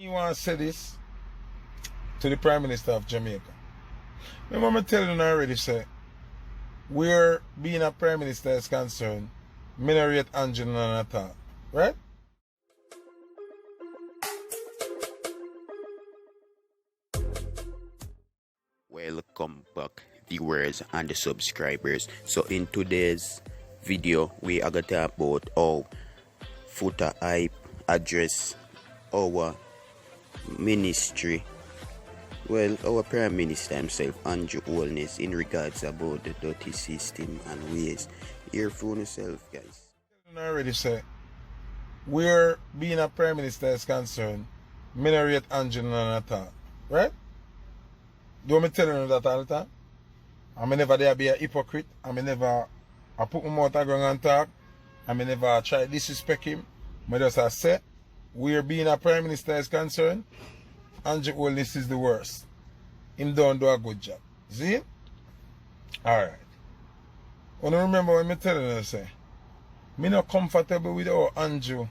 You want to say this to the Prime Minister of Jamaica. Remember me telling you already, say, where being a Prime Minister is concerned, me not rate Andrew none at all. Right? Welcome back, viewers and the subscribers. So in today's video, we are going to talk about how Foota hype address our ministry. Well, our Prime Minister himself, Holness, in regards about the dirty system and ways. Hear for yourself, guys. I already say, where being a Prime Minister is concerned, me not rate Andrew none at all. Right? Do me telling you that all the time? I'm never there be a hypocrite. I'm never I put my mouth on ground and talk. I'm never try to disrespect him. I just say, where being a Prime Minister is concerned, Andrew Holness is the worst. Him don't do a good job. See? Alright. When I remember when I telling you, say, me not comfortable with how Andrew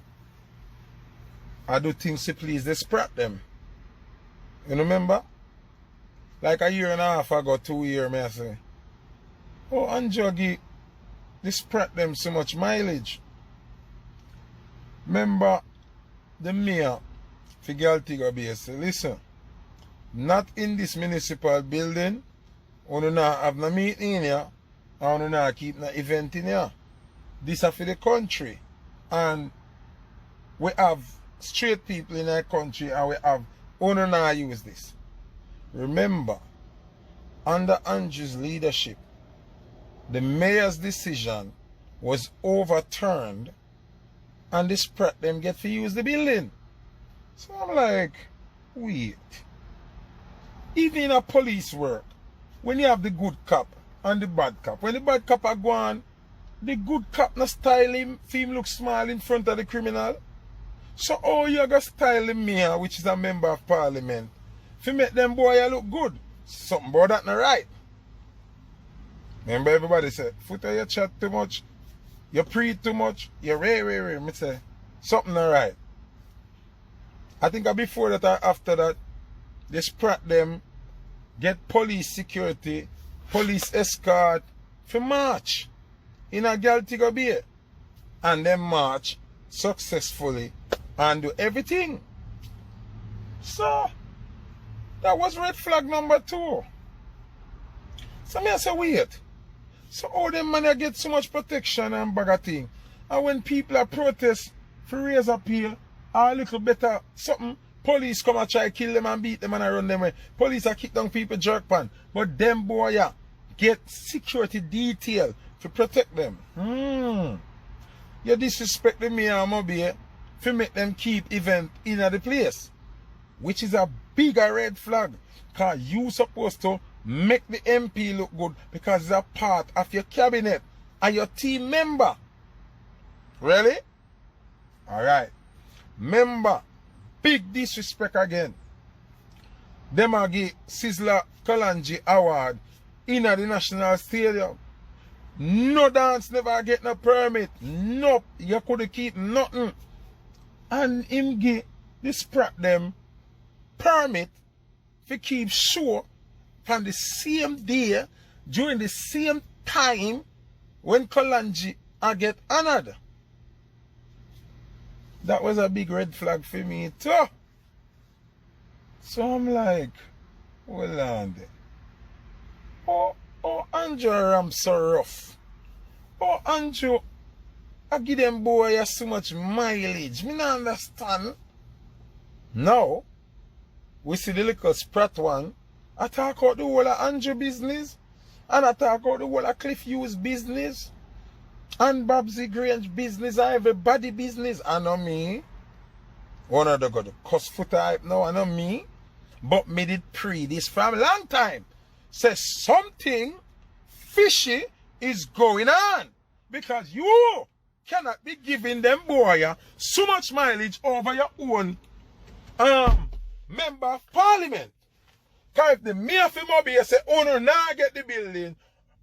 I do things to please the sprat them. You remember? Like a year and a half ago, 2 years, I say, oh, Andrew give the sprat them so much mileage. Remember the mayor for Galtiga Bay say, listen, not in this municipal building, we do not have no meeting in here, and we do not keep no event in here. This is for the country. And we have straight people in our country, and we have, we do not use this. Remember, under Andrew's leadership, the mayor's decision was overturned and the sprat them get to use the building. So I'm like, wait. Even in a police work, when you have the good cop and the bad cop, when the bad cop are gone, the good cop not style him, for him look small in front of the criminal. So how you gonna style the mayor, which is a member of parliament, to make them boy look good? Something about that not right. Remember everybody said, Foota, you chat too much, you pre too much, you ray. Me say, something not right. I think before that or after that, they sprat them, get police security, police escort for march in a Galtiga Bay. And then march successfully and do everything. So, that was red flag number 2. So me I say, wait. So all them man get so much protection and bag of thing. And when people are protest for raise appeal, or a little better something, police come and try to kill them and beat them and run them away. Police are kick down people jerk pan. But them boy get security detail to protect them. You disrespect the mayor and Mobile to make them keep event in the place. Which is a bigger red flag. Because you supposed to make the MP look good because it's a part of your cabinet and your team member. Really? Alright. Member, big disrespect again. Them are give Sizzla Kalanji Award in the National Stadium. No dance never get no permit. Nope. You couldn't keep nothing. And him give the sprat them permit to keep show on the same day, during the same time when Kalanji get honored. That was a big red flag for me too. So I'm like, well on there. Oh, Andrew Ram so rough. Oh, Andrew, I give them boy so much mileage. Me not understand. Now, we see the little sprat one. I talk about the whole of Andrew business. And I talk about the whole of Cliff Hughes business. And Babsy Grange business and everybody business. I know me. One of them got the cuss Foota hype now. I know me. But me did pre this from a long time. Say something fishy is going on. Because you cannot be giving them boy so much mileage over your own member of parliament. Because if the mayor for Mobile say, oh no, now get the building,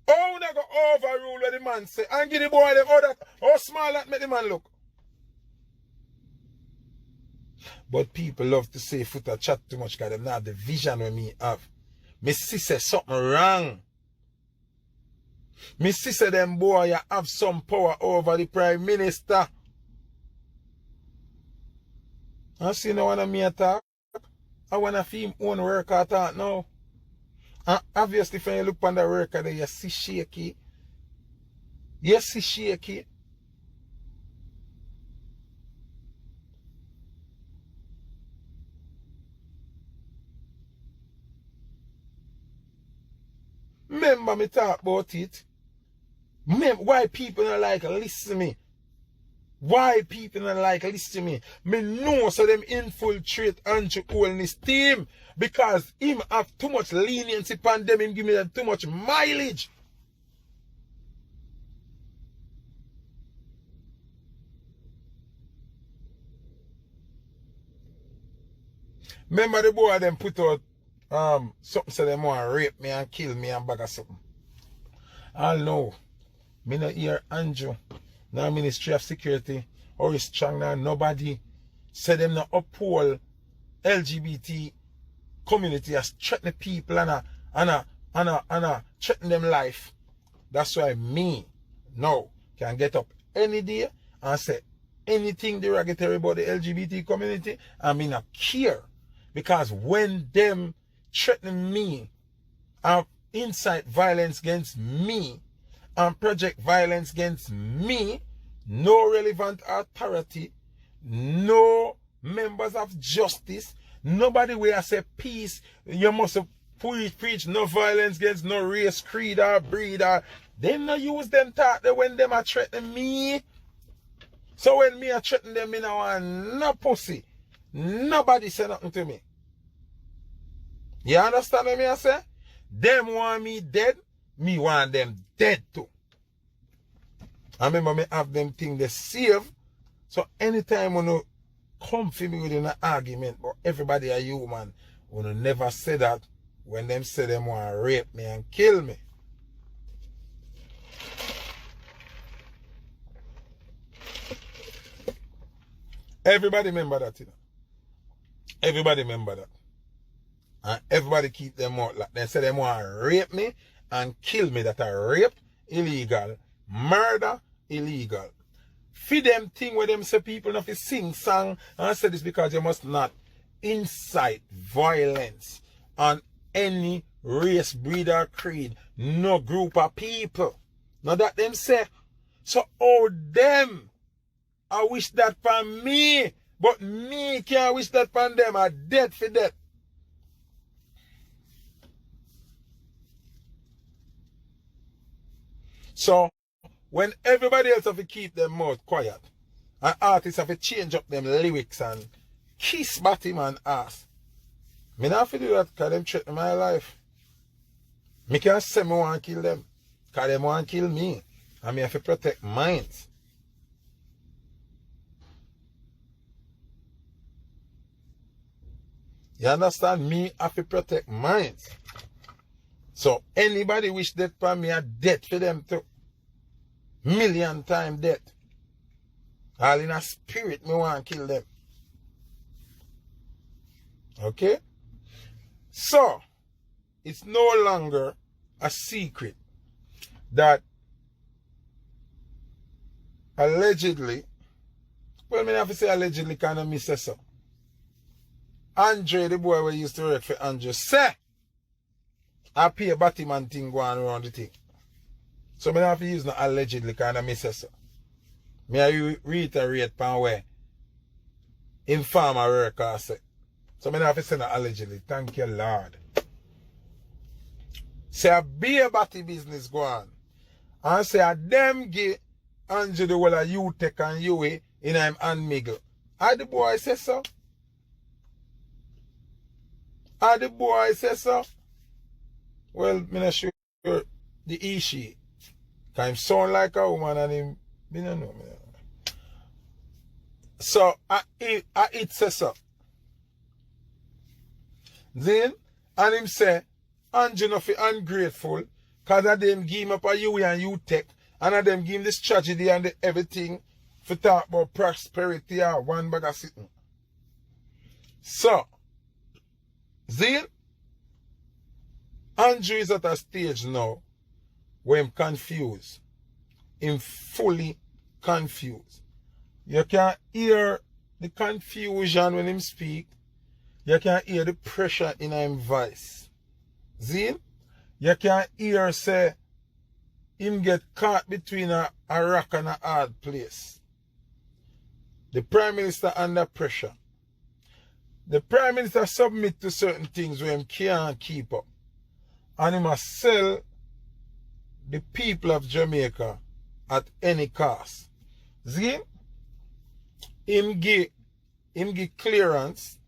oh no go overrule what the man say, and give the boy them, oh that, how small that make the man look. But people love to say Foota chat too much because them not have the vision when me have. Me see say something wrong. Me see say them boy you have some power over the Prime Minister. I see no one of me attack. I want to see him own work attack now. And obviously when you look on the worker there, you see shaky. You see shaky. Remember me talk about it. Why people don't like listen to me? Why people don't like listen to me? Me know so them infiltrate Andrew Holness team because him have too much leniency upon them, him give me them too much mileage. Remember the boy them put out something so them want to rape me and kill me and bag of something. I know. Me not hear Andrew, now Ministry of Security, or is strong now nobody said them not uphold LGBT community as threaten people and threaten them life. That's why me now can get up any day and say anything derogatory about the LGBT community and me not care. Because when them threaten me and incite violence against me and project violence against me, no relevant authority, no members of justice, nobody will say peace, you must preach no violence against no race, creed or breed or they no use them talk there when them are threatening me. So when me are threatening them, me no want no pussy. Nobody say nothing to me. You understand what I say? Them want me dead, me want them dead too. I remember me have them thing they save. So anytime when you come for me with an argument, but everybody a human, when you never say that, when them say them want to rape me and kill me. Everybody remember that, you know. Everybody remember that. And everybody keep them out like they say they want to rape me and kill me. That are rape illegal, murder illegal. Feed them thing where them say people not to sing song. And I say this because you must not incite violence on any race, breed or creed, no group of people. Now that them say. So oh them, I wish that for me, but me can't wish that for them. I dead for that. So, when everybody else have to keep their mouth quiet, and artists have to change up them lyrics and kiss bottom and ass, me not have to do that because them threaten my life. Me can't say me want to kill them because them want to kill me. And me have to protect mine. You understand? Me have to protect mine. So anybody wish death for me, a death for them too. Million time death. All in a spirit, me want to kill them. Okay? So, it's no longer a secret that allegedly, well, me have to say allegedly kind of miss so. Andre, the boy who used to work for Andre, say, I pay a Batman thing going around the thing. So I have to use no allegedly kind of miss so. Me I reiterate pan where informer worker say. So I have to say no allegedly. Thank you, Lord. Say a beer batty business go on. And say a them give Andrew the whole of you take and you in him and miggle. How the boy say so? How the boy say so? Well, I'm not sure the issue. Because him sound like a woman and him, I don't know. So, it says so. Then, and him say, Andrew not feel ungrateful because of them give him up a you and you take and of them give him this tragedy and the everything for talk about prosperity or one bag of sitting. So, Zane, Andrew is at a stage now where I'm confused. I'm fully confused. You can hear the confusion when him speak. You can hear the pressure in him voice. Zine, you can hear say him get caught between a rock and a hard place. The Prime Minister under pressure. The Prime Minister submit to certain things where him can't keep up. And he must sell the people of Jamaica at any cost. See? Him give clearance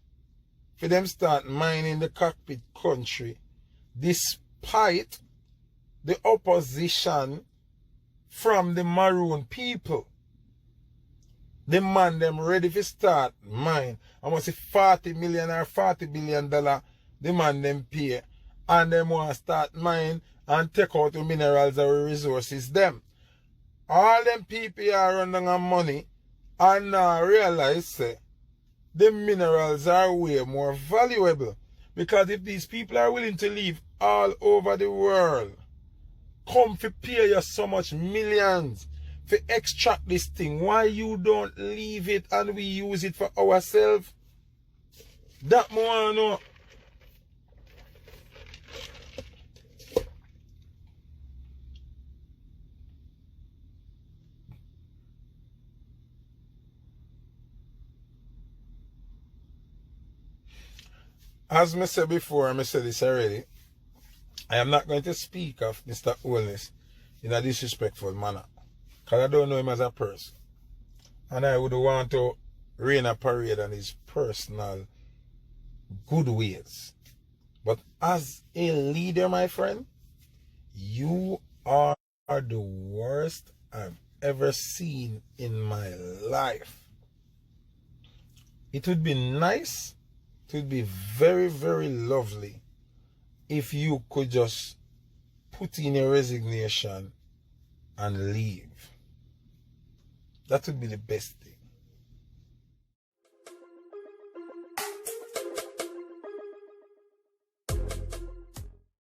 for them start mining the cockpit country despite the opposition from the maroon people. The man them ready to start mine. I must say 40 million or $40 billion the man them pay. And them want to start mine and take out the minerals or resources them. All them people are running on money and now realize say, the minerals are way more valuable. Because if these people are willing to live all over the world, come to pay you so much millions to extract this thing, why you don't leave it and we use it for ourselves? That more I know. As I said before, I said this already, I am not going to speak of Mr. Holness in a disrespectful manner. Because I don't know him as a person. And I would want to rain a parade on his personal good ways. But as a leader, my friend, you are the worst I've ever seen in my life. It would be nice, it would be very, very lovely if you could just put in a resignation and leave. That would be the best thing.